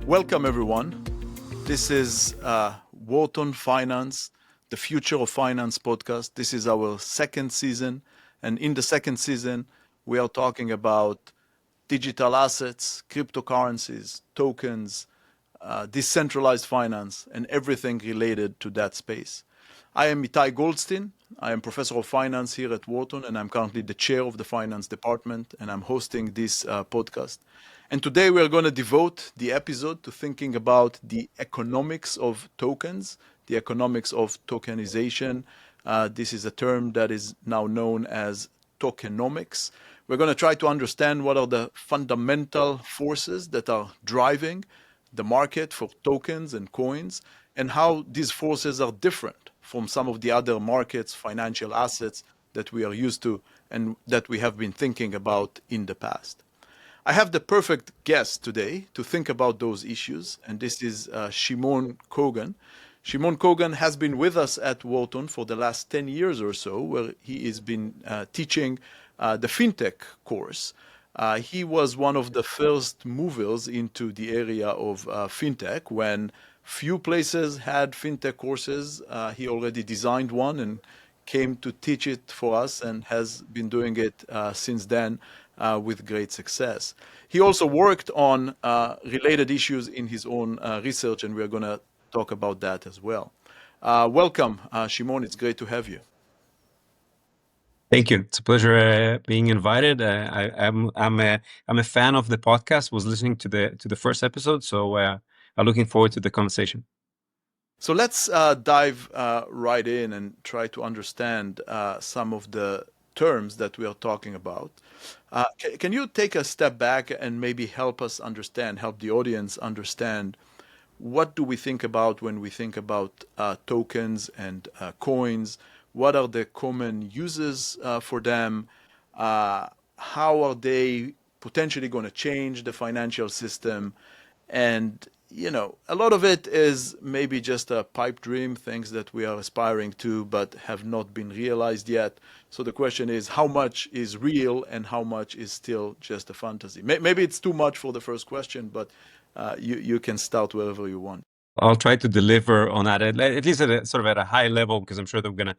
Welcome, everyone. This is Wharton Finance, the Future of Finance podcast. This is our second season. And in the second season, we are talking about digital assets, cryptocurrencies, tokens, decentralized finance, and everything related to that space. I am Itay Goldstein. I am professor of finance here at Wharton, and I'm currently the chair of the finance department, and I'm hosting this podcast. And today we are going to devote the episode to thinking about the economics of tokens, the economics of tokenization. This is a term that is now known as tokenomics. We're going to try to understand what are the fundamental forces that are driving the market for tokens and coins, and how these forces are different from some of the other markets, financial assets that we are used to and that we have been thinking about in the past. I have the perfect guest today to think about those issues, and this is Shimon Kogan. Shimon Kogan has been with us at Wharton for the last 10 years or so, where he has been teaching the fintech course. He was one of the first movers into the area of fintech when few places had fintech courses. He already designed one and came to teach it for us and has been doing it since then with great success. He also worked on related issues in his own research, and we're going to talk about that as well. Welcome, Shimon. It's great to have you. Thank you. It's a pleasure being invited. I'm a fan of the podcast. Was listening to the first episode, so I'm looking forward to the conversation. So let's dive right in and try to understand some of the terms that we are talking about. Can you take a step back and maybe help us understand, help the audience understand, what do we think about when we think about tokens and coins? What are the common uses for them? How are they potentially going to change the financial system? And, you know, a lot of it is maybe just a pipe dream, things that we are aspiring to but have not been realized yet. So the question is, how much is real and how much is still just a fantasy? Maybe it's too much for the first question, but you can start wherever you want. I'll try to deliver on that, at least at a high level, because I'm sure that we're going to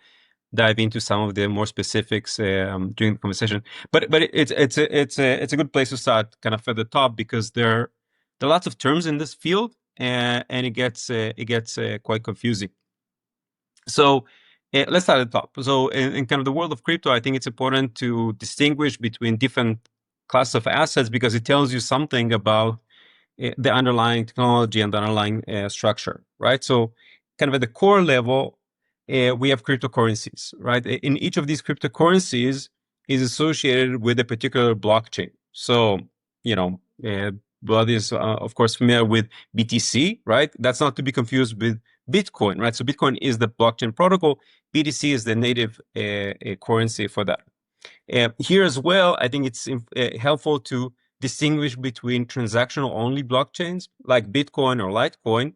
dive into some of the more specifics during the conversation. But it's a good place to start, kind of at the top, because there are lots of terms in this field, and it gets quite confusing. So let's start at the top. So in kind of the world of crypto, I think it's important to distinguish between different classes of assets, because it tells you something about the underlying technology and the underlying structure, right? So kind of at the core level, we have cryptocurrencies, right? In each of these cryptocurrencies is associated with a particular blockchain. So, you know, Blood is, of course, familiar with BTC, right? That's not to be confused with Bitcoin, right? So Bitcoin is the blockchain protocol. BTC is the native currency for that. Here as well, I think it's helpful to distinguish between transactional only blockchains like Bitcoin or Litecoin,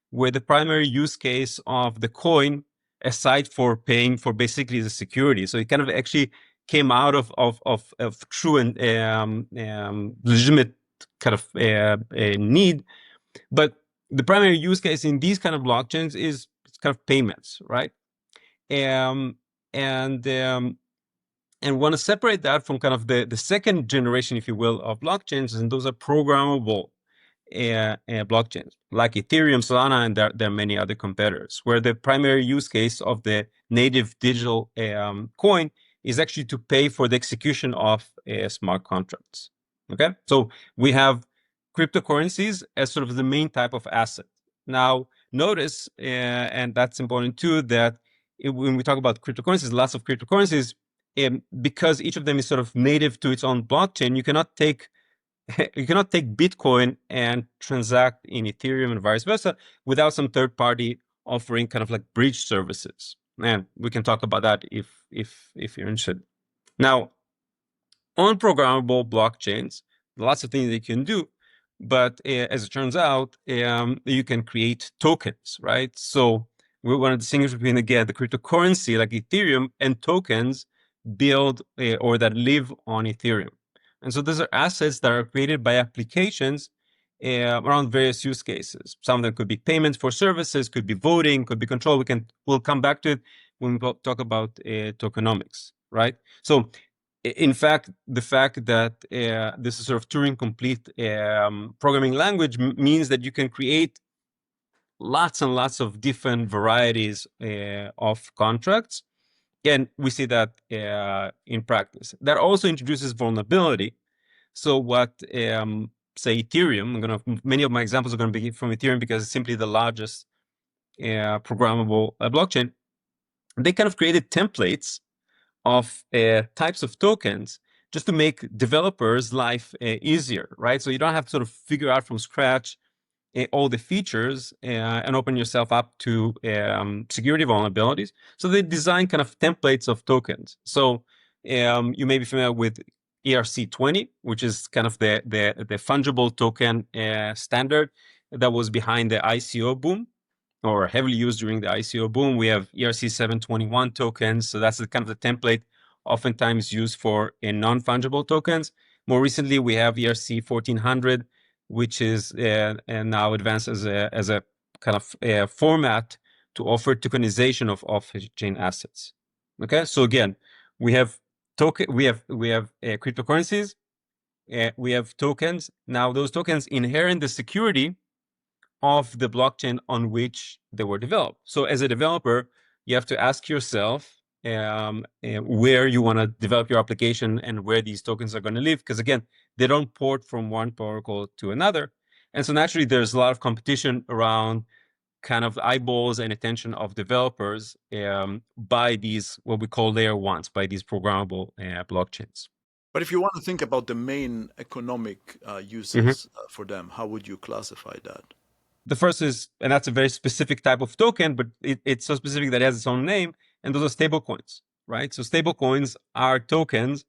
where the primary use case of the coin, aside for paying for basically the security, so it kind of actually came out of true and legitimate kind of need, but the primary use case in these kind of blockchains is kind of payments, right? And want to separate that from kind of the second generation, if you will, of blockchains, and those are programmable blockchains like Ethereum, Solana, and there are many other competitors, where the primary use case of the native digital coin is actually to pay for the execution of smart contracts. Okay, so we have cryptocurrencies as sort of the main type of asset. Now, notice, and that's important too, that when we talk about cryptocurrencies, lots of cryptocurrencies, because each of them is sort of native to its own blockchain, you cannot take Bitcoin and transact in Ethereum and vice versa without some third party offering kind of like bridge services. And we can talk about that if you're interested. Now, on programmable blockchains, lots of things they can do, but as it turns out, you can create tokens, right? So we want to distinguish between, again, the cryptocurrency like Ethereum and tokens build or that live on Ethereum. And so those are assets that are created by applications around various use cases. Some of them could be payments for services, could be voting, could be control. We'll come back to it when we talk about tokenomics, right? So, in fact, the fact that this is sort of Turing complete programming language means that you can create lots and lots of different varieties of contracts. And we see that in practice. That also introduces vulnerability. So what, say Ethereum, many of my examples are going to be from Ethereum because it's simply the largest programmable blockchain. They kind of created templates of types of tokens just to make developers' life easier, right? So you don't have to sort of figure out from scratch all the features and open yourself up to security vulnerabilities. So they design kind of templates of tokens. So you may be familiar with ERC20, which is kind of the fungible token standard that was behind the ICO boom, or heavily used during the ICO boom. We have ERC721 tokens. So that's the kind of the template oftentimes used for non-fungible tokens. More recently, we have ERC1400, which is and now advanced as a kind of format to offer tokenization of off-chain assets. Okay, so again, we have cryptocurrencies, we have tokens. Now those tokens inherit the security of the blockchain on which they were developed. So as a developer, you have to ask yourself where you want to develop your application and where these tokens are going to live. Because again, they don't port from one protocol to another. And so naturally, there's a lot of competition around kind of eyeballs and attention of developers by these, what we call layer ones, by these programmable blockchains. But if you want to think about the main economic uses for them, how would you classify that? The first is, and that's a very specific type of token, but it's so specific that it has its own name, and those are stablecoins, right? So stablecoins are tokens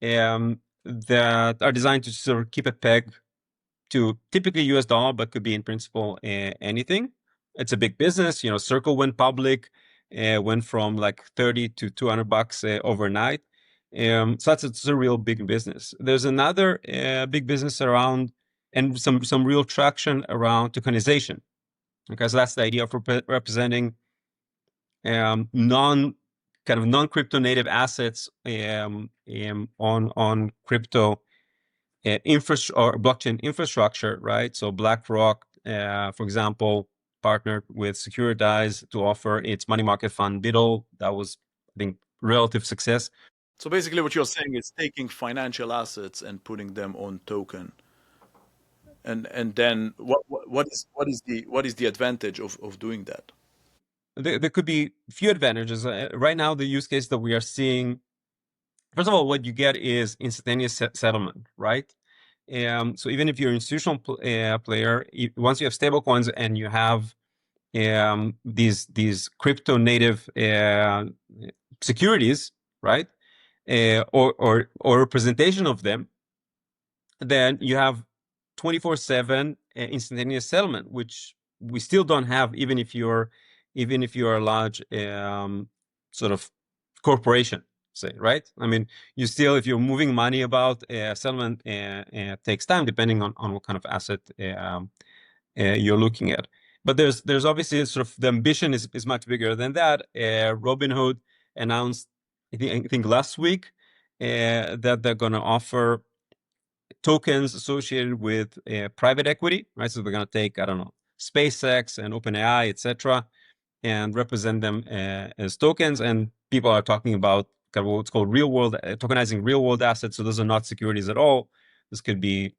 that are designed to sort of keep a peg to typically US dollar, but could be in principle anything. It's a big business. You know, Circle went public, went from like 30 to $200 overnight. So it's a real big business. There's another big business around, and some real traction around tokenization. Okay, so that's the idea of representing non-crypto native assets on crypto or blockchain infrastructure, right? So BlackRock, for example, partnered with Securitize to offer its money market fund BUIDL. That was, I think, relative success. So basically what you're saying is taking financial assets and putting them on token. And then what is the advantage of doing that? There could be few advantages. Right now, the use case that we are seeing, first of all, what you get is instantaneous settlement, right? So even if you're an institutional player, once you have stablecoins and you have these crypto native securities, right, or representation of them, then you have 24/7 instantaneous settlement, which we still don't have, even if you're a large sort of corporation, say, right? I mean, you still, if you're moving money about, settlement takes time, depending on what kind of asset you're looking at. But there's obviously sort of the ambition is much bigger than that. Robinhood announced, I think last week, that they're going to offer tokens associated with private equity, right? So they're going to take, I don't know, SpaceX and OpenAI, etc., and represent them as tokens. And people are talking about kind of what's called real world tokenizing real world assets. So those are not securities at all. This could be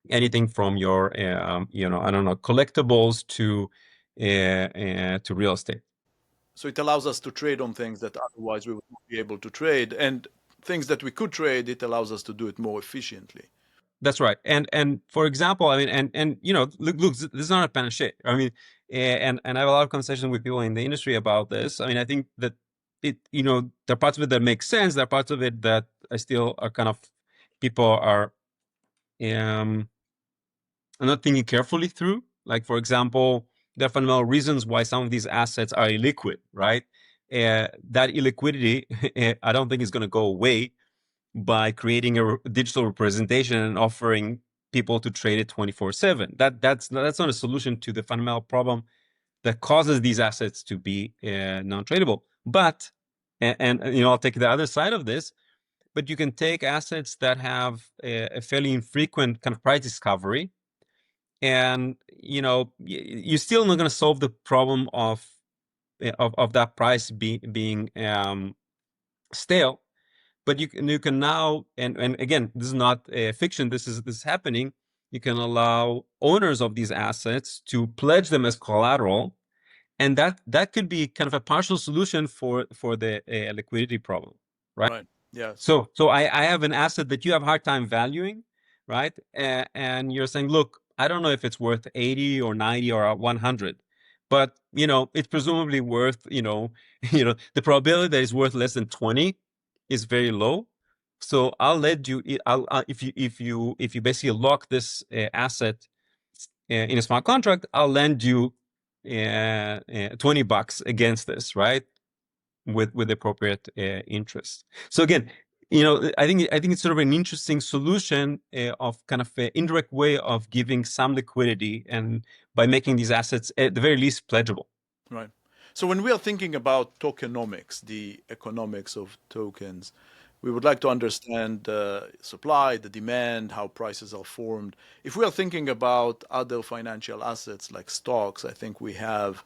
anything from your, I don't know, collectibles to real estate. So it allows us to trade on things that otherwise we would not be able to trade, and things that we could trade, it allows us to do it more efficiently. That's right. And for example, I mean, and look, this is not a panacea. I mean, and I have a lot of conversations with people in the industry about this. I mean, I think that there are parts of it that make sense. There are parts of it that I still are kind of, people are not thinking carefully through. Like, for example, there are fundamental reasons why some of these assets are illiquid, right? That illiquidity, I don't think is going to go away by creating a digital representation and offering people to trade it 24/7. That's not a solution to the fundamental problem that causes these assets to be non-tradable. But and I'll take the other side of this. But you can take assets that have a fairly infrequent kind of price discovery, and you're still not going to solve the problem of that price being stale. But you can now, and again, this is not fiction. This is happening. You can allow owners of these assets to pledge them as collateral, and that could be kind of a partial solution for the liquidity problem, right? Right. Yes. So I have an asset that you have a hard time valuing, right? And you're saying, look, I don't know if it's worth 80 or 90 or 100, but it's presumably worth, the probability that it's worth less than 20 is very low. So I'll let you, if you basically lock this asset in a smart contract, I'll lend you $20 against this, right? With appropriate interest. So again, I think it's sort of an interesting solution of kind of an indirect way of giving some liquidity, and by making these assets at the very least pledgeable. Right. So when we are thinking about tokenomics, the economics of tokens, we would like to understand the supply, the demand, how prices are formed. If we are thinking about other financial assets like stocks, I think we have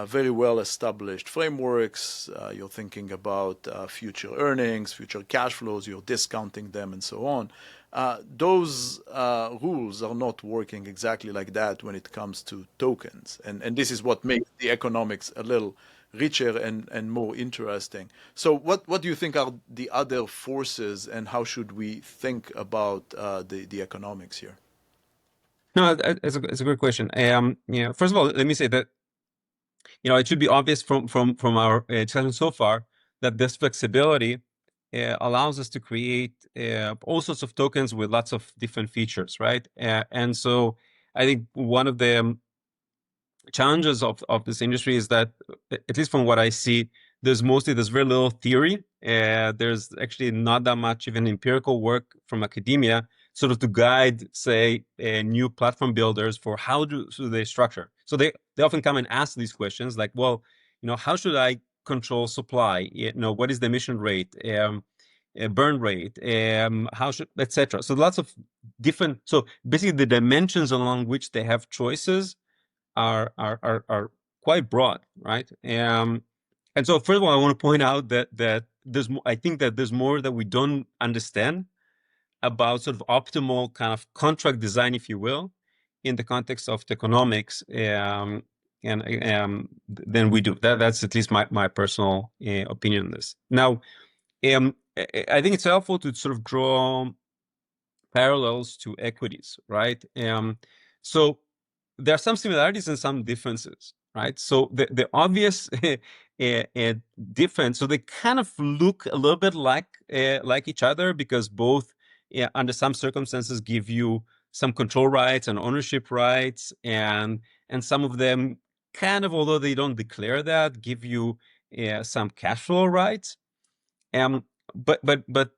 very well established frameworks. You're thinking about future earnings, future cash flows, you're discounting them, and so on. Those rules are not working exactly like that when it comes to tokens. And this is what makes the economics a little richer and more interesting. So what do you think are the other forces, and how should we think about the economics here? No, it's a good question. First of all, let me say that it should be obvious from our discussion so far that this flexibility allows us to create all sorts of tokens with lots of different features, right? And so I think one of the challenges of this industry is that, at least from what I see, there's very little theory. There's actually not that much even empirical work from academia sort of to guide, say, new platform builders for how do they structure. So they often come and ask these questions like, well, how should I control supply? What is the emission rate? Burn rate, etc. So lots of different. So basically, the dimensions along which they have choices are quite broad, right? And so first of all, I want to point out that I think that there's more that we don't understand about sort of optimal kind of contract design, if you will, in the context of tokenomics, than we do. That's at least my personal opinion on this. Now, I think it's helpful to sort of draw parallels to equities, right? So there are some similarities and some differences, right? So the obvious difference, so they kind of look a little bit like each other, because both, under some circumstances, give you some control rights and ownership rights, and some of them kind of, although they don't declare that, give you some cash flow rights. But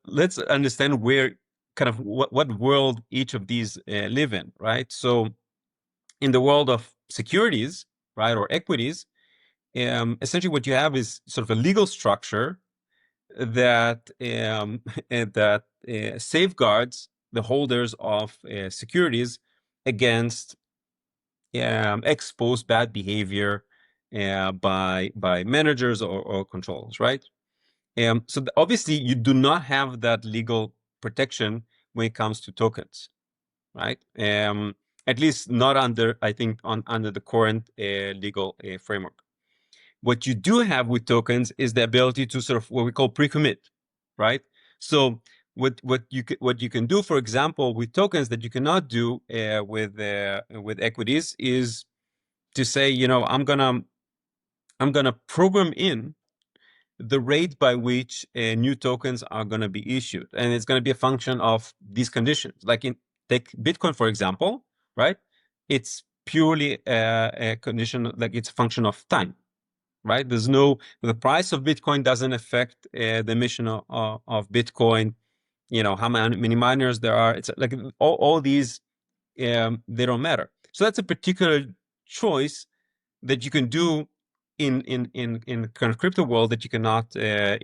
let's understand where kind of what world each of these live in, right? So in the world of securities, right, or equities, essentially what you have is sort of a legal structure that safeguards the holders of securities against exposed bad behavior by managers or controllers, right? So obviously you do not have that legal protection when it comes to tokens, right? At least not under, I think, under the current legal framework. What you do have with tokens is the ability to sort of what we call pre-commit, right? So what you can do, for example, with tokens that you cannot do with equities, is to say, I'm gonna program in the rate by which new tokens are going to be issued, and it's going to be a function of these conditions. Like take Bitcoin, for example, right? It's purely a condition, like it's a function of time, right? The price of Bitcoin doesn't affect the emission of Bitcoin. How many miners there are. It's like all these they don't matter. So that's a particular choice that you can do in kind of crypto world that you cannot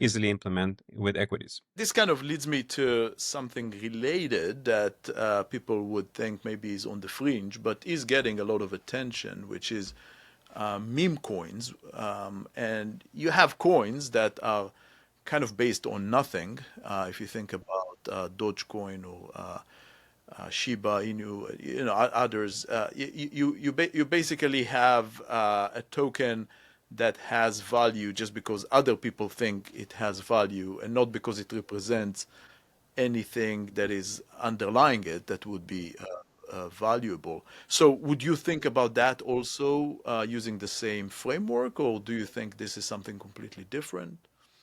easily implement with equities. This kind of leads me to something related that people would think maybe is on the fringe, but is getting a lot of attention, which is meme coins. And you have coins that are kind of based on nothing. If you think about Dogecoin or Shiba Inu, others, you basically have a token that has value just because other people think it has value and not because it represents anything that is underlying it that would be valuable. So would you think about that also using the same framework, or do you think this is something completely different?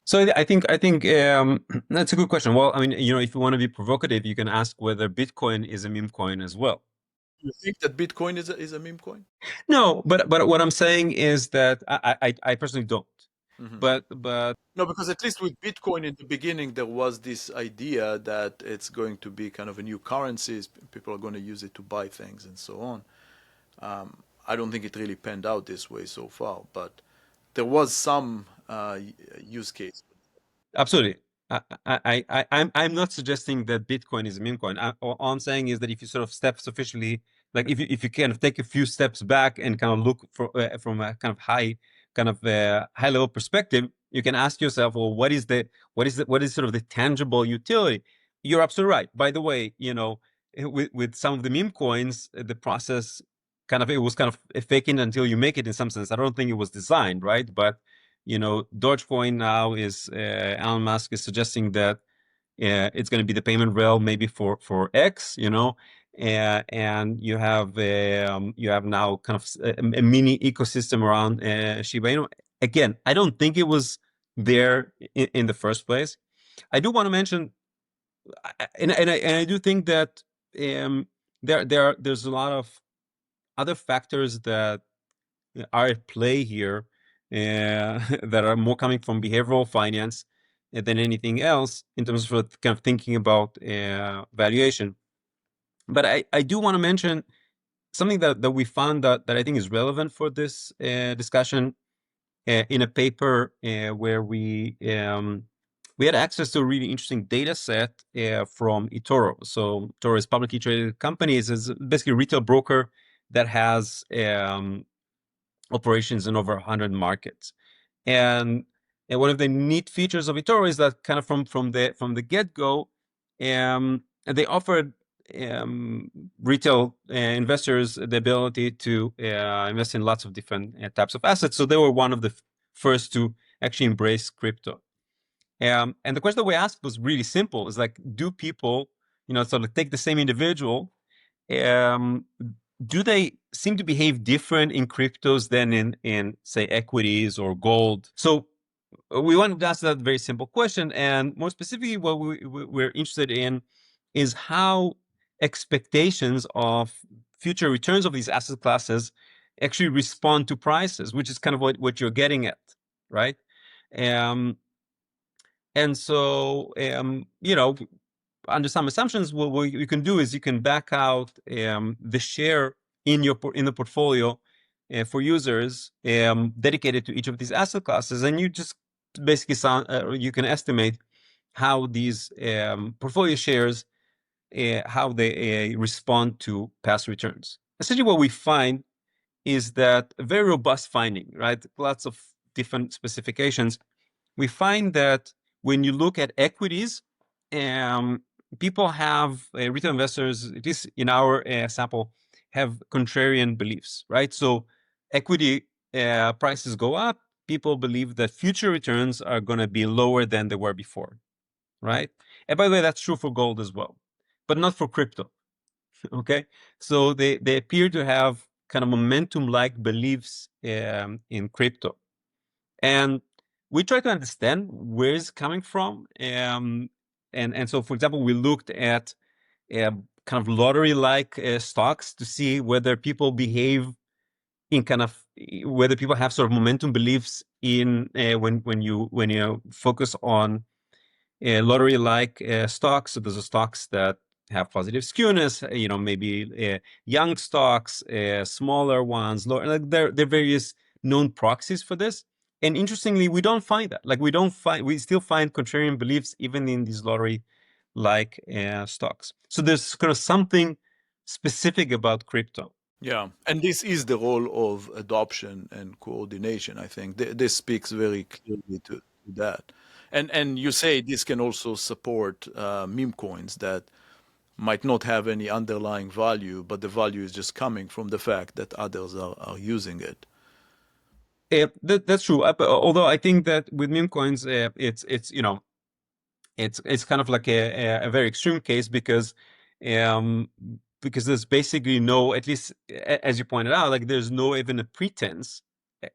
So I think that's a good question. Well, I mean, if you want to be provocative, you can ask whether Bitcoin is a meme coin as well. You think that Bitcoin is a meme coin? No, but what I'm saying is that I personally don't. Mhm. But No, because at least with Bitcoin in the beginning, there was this idea that it's going to be kind of a new currency. People are going to use it to buy things and so on. I don't think it really panned out this way so far, but there was some use case. absolutely. I'm not suggesting that Bitcoin is a meme coin. All I'm saying is that if you sort of step sufficiently, like if you kind of take a few steps back and kind of look from a kind of high level perspective, you can ask yourself, well, what is sort of the tangible utility? You're absolutely right. By the way, with some of the meme coins, the process it was kind of faking until you make it in some sense. I don't think it was designed, right? But Dogecoin now is Elon Musk is suggesting that it's going to be the payment rail maybe for X, and you have now kind of a mini ecosystem around Shiba Inu. Again, I don't think it was there in the first place. I do want to mention, and I do think that there's a lot of other factors that are at play here that are more coming from behavioral finance than anything else in terms of kind of thinking about valuation. But I do want to mention something that we found that I think is relevant for this discussion in a paper where we had access to a really interesting data set from eToro. So eToro is publicly traded companies, is basically a retail broker that has operations in over 100 markets. And one of the neat features of eToro is that kind of from the get-go, they offered retail investors the ability to invest in lots of different types of assets. So they were one of the first to actually embrace crypto. And the question that we asked was really simple: is like, do people, sort of take the same individual, um, do they seem to behave different in cryptos than in say equities or gold? So we wanted to ask that very simple question, and more specifically, what we're interested in is how expectations of future returns of these asset classes actually respond to prices, which is kind of what you're getting at, right? Um, and so, under some assumptions, what you can do is you can back out the share in the portfolio for users dedicated to each of these asset classes, and you just basically you can estimate how these portfolio shares how they respond to past returns. Essentially, what we find is that a very robust finding, right? Lots of different specifications. We find that when you look at equities, people have retail investors, at least in our sample, have contrarian beliefs, right? So equity prices go up, people believe that future returns are going to be lower than they were before, right? And by the way, that's true for gold as well, but not for crypto. Okay, so they appear to have kind of momentum-like beliefs in crypto. And we try to understand where it's coming from. And so, for example, we looked at kind of lottery-like stocks to see whether people behave in kind of whether people have sort of momentum beliefs in when you focus on lottery-like stocks. So those are stocks that have positive skewness, maybe young stocks, smaller ones, lower, like there are various known proxies for this. And interestingly, we don't find that. Like we still find contrarian beliefs even in these lottery like stocks. So there's kind of something specific about crypto. Yeah, and this is the role of adoption and coordination. I think this speaks very clearly to that. And you say this can also support meme coins that might not have any underlying value, but the value is just coming from the fact that others are using it. That's true. Although I think that with meme coins, it's it's kind of like a very extreme case um, because there's basically no, at least as you pointed out, like there's no even a pretense.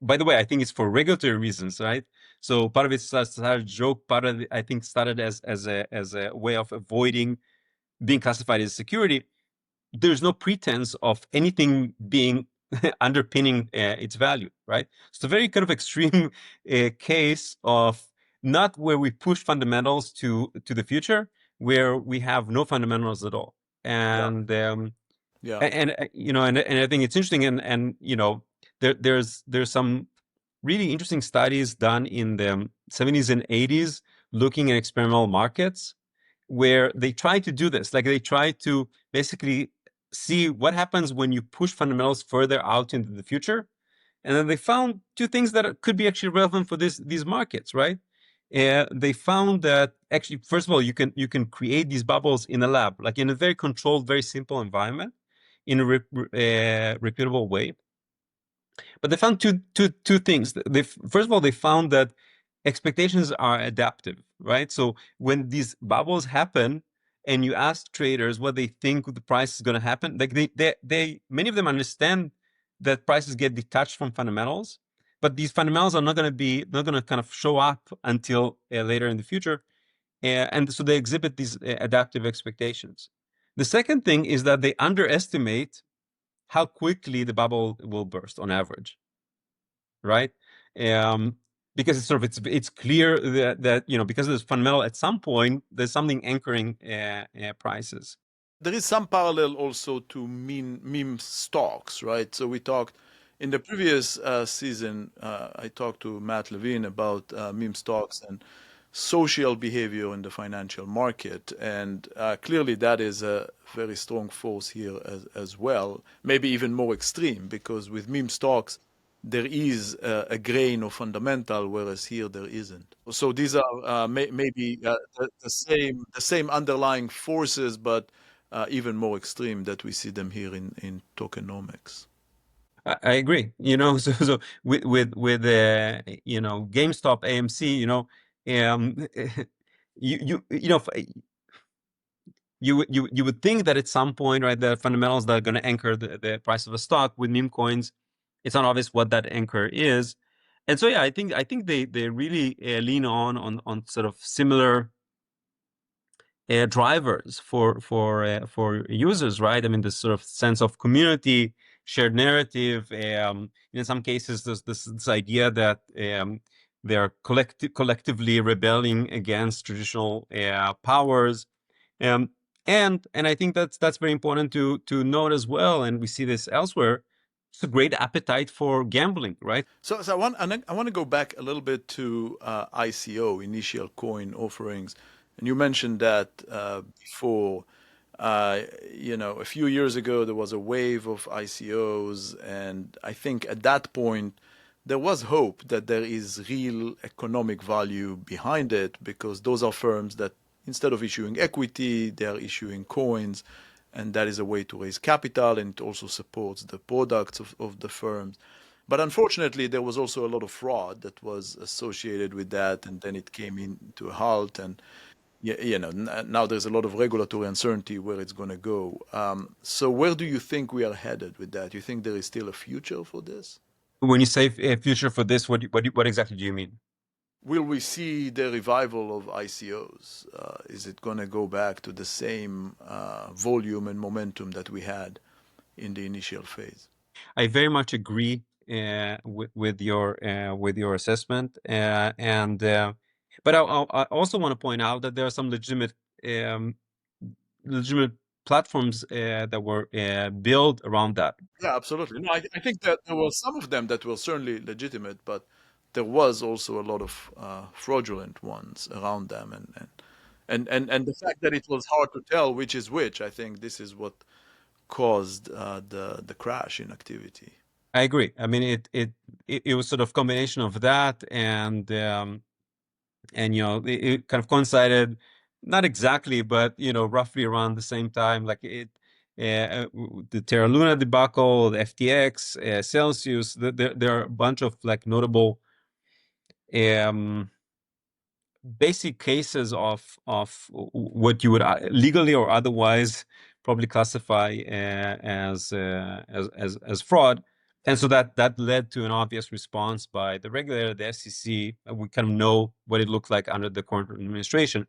By the way, I think it's for regulatory reasons, right? So part of it started a joke, part of it I think started as a way of avoiding being classified as security. There's no pretense of anything being underpinning its value, right? It's a very kind of extreme case of not where we push fundamentals to the future, where we have no fundamentals at all. Yeah, And yeah. and I think it's interesting, and there's some really interesting studies done in the 70s and 80s looking at experimental markets where they try to do this. Like they try to basically see what happens when you push fundamentals further out into the future. And then they found two things that could be actually relevant for these markets, right? They found that actually, first of all, you can create these bubbles in a lab, like in a very controlled, very simple environment, in a reputable way. But they found two things. First of all, they found that expectations are adaptive, right? So when these bubbles happen, and you ask traders what they think the price is going to happen, like they many of them understand that prices get detached from fundamentals, but these fundamentals are not going to kind of show up until later in the future, and so they exhibit these adaptive expectations. The second thing is that they underestimate how quickly the bubble will burst on average, right? Um, because it's clear that because there's fundamental, at some point there's something anchoring prices. There is some parallel also to meme stocks, right? So we talked in the previous season. I talked to Matt Levine about meme stocks and social behavior in the financial market, and clearly that is a very strong force here as well. Maybe even more extreme because with meme stocks there is a grain of fundamental, whereas here there isn't. So these are maybe the same underlying forces, but even more extreme that we see them here in tokenomics. I agree. So with GameStop, AMC, you would think that at some point, right, the fundamentals that are going to anchor the price of a stock. With meme coins, it's not obvious what that anchor is. And so yeah, I think they really lean on sort of similar drivers for users, right? I mean, this sort of sense of community, shared narrative. In some cases, there's this idea that they're collectively rebelling against traditional powers. And I think that's very important to note as well. And we see this elsewhere. It's a great appetite for gambling, right? So I want to go back a little bit to ICO, initial coin offerings, and you mentioned that before. A few years ago there was a wave of ICOs, and I think at that point there was hope that there is real economic value behind it because those are firms that instead of issuing equity, they are issuing coins, and that is a way to raise capital, and it also supports the products of the firms. But unfortunately, there was also a lot of fraud that was associated with that, and then it came into a halt. And now there's a lot of regulatory uncertainty where it's going to go. So where do you think we are headed with that? You think there is still a future for this? When you say future for this, what exactly do you mean? Will we see the revival of ICOs? Is it going to go back to the same volume and momentum that we had in the initial phase? I very much agree with your assessment, but I also want to point out that there are some um, legitimate platforms that were built around that. Yeah, absolutely. No, I think that there were some of them that were certainly legitimate, but there was also a lot of fraudulent ones around them, and the fact that it was hard to tell which is which, I think this is what caused the crash in activity. I agree. I mean, it was sort of combination of that and it kind of coincided, not exactly, but roughly around the same time, like the Terra Luna debacle, the FTX, Celsius. There are a bunch of like notable basic cases of what you would legally or otherwise probably classify as fraud. And so that led to an obvious response by the regulator, the SEC. We kind of know what it looked like under the current administration.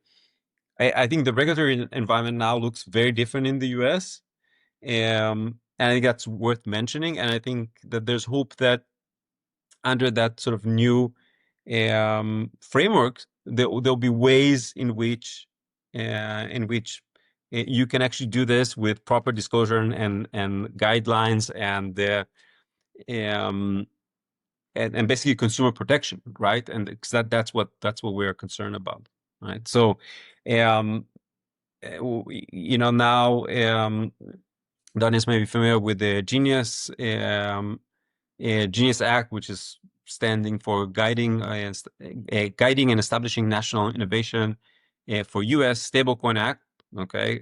I think the regulatory environment now looks very different in the US. And I think that's worth mentioning. And I think that there's hope that under that sort of new framework, there'll be ways in which you can actually do this with proper disclosure and guidelines and basically consumer protection, right? And because that's what we're concerned about, right? So, now Daniel may be familiar with the Genius Act, which is standing for guiding and establishing national innovation for U.S. Stablecoin Act. Okay,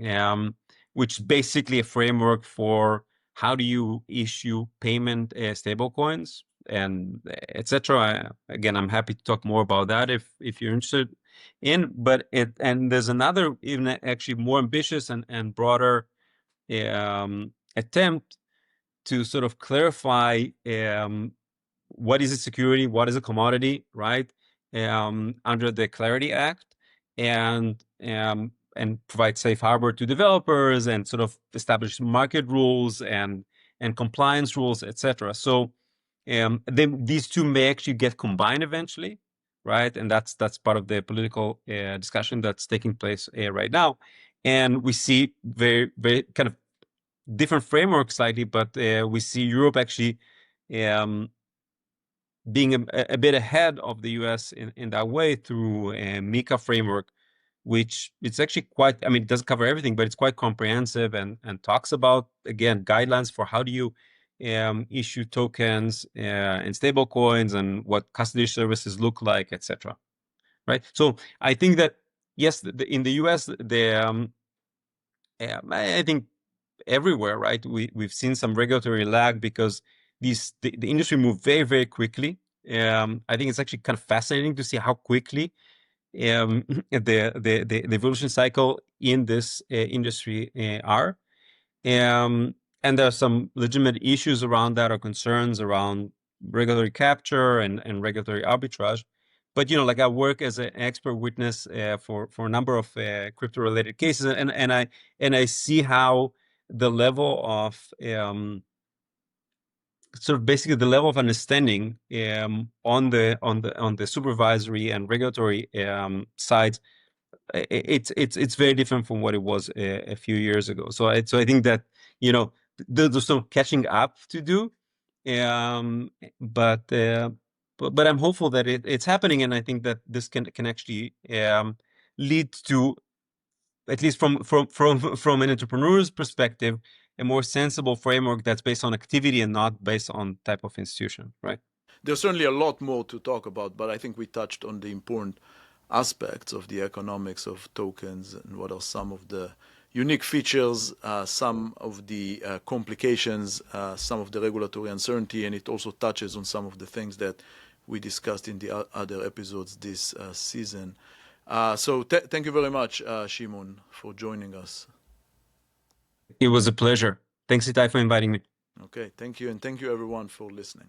which is basically a framework for how do you issue payment stablecoins and etc. Again, I'm happy to talk more about that if you're interested in. But there's another even actually more ambitious and broader attempt to sort of clarify what is a security, what is a commodity, right? Under the Clarity Act, and provide safe harbor to developers and sort of establish market rules and compliance rules, etc. So these two may actually get combined eventually, right? And that's part of the political discussion that's taking place right now. And we see very, very kind of different frameworks slightly, but we see Europe actually being a bit ahead of the US in that way through a MiCA framework, which it's actually quite, I mean, it doesn't cover everything, but it's quite comprehensive and talks about, again, guidelines for how do you issue tokens and stable coins and what custody services look like, etc. Right? So I think that, yes, in the US, I think everywhere, right? We've seen some regulatory lag because the industry moved very, very quickly. I think it's actually kind of fascinating to see how quickly the evolution cycle in this industry are. And there are some legitimate issues around that or concerns around regulatory capture and regulatory arbitrage. But like I work as an expert witness for a number of crypto related cases, and I see how the level of sort of basically the level of understanding on the supervisory and regulatory sides, it's very different from what it was a few years ago. So I think that there's some catching up to do, but I'm hopeful that it's happening, and I think that this can actually lead to, at least from an entrepreneur's perspective, a more sensible framework that's based on activity and not based on type of institution, right? There's certainly a lot more to talk about, but I think we touched on the important aspects of the economics of tokens and what are some of the unique features, some of the complications, some of the regulatory uncertainty, and it also touches on some of the things that we discussed in the other episodes this season. So thank you very much, Shimon, for joining us. It was a pleasure. Thanks, Itay, for inviting me. Okay, thank you, and thank you everyone for listening.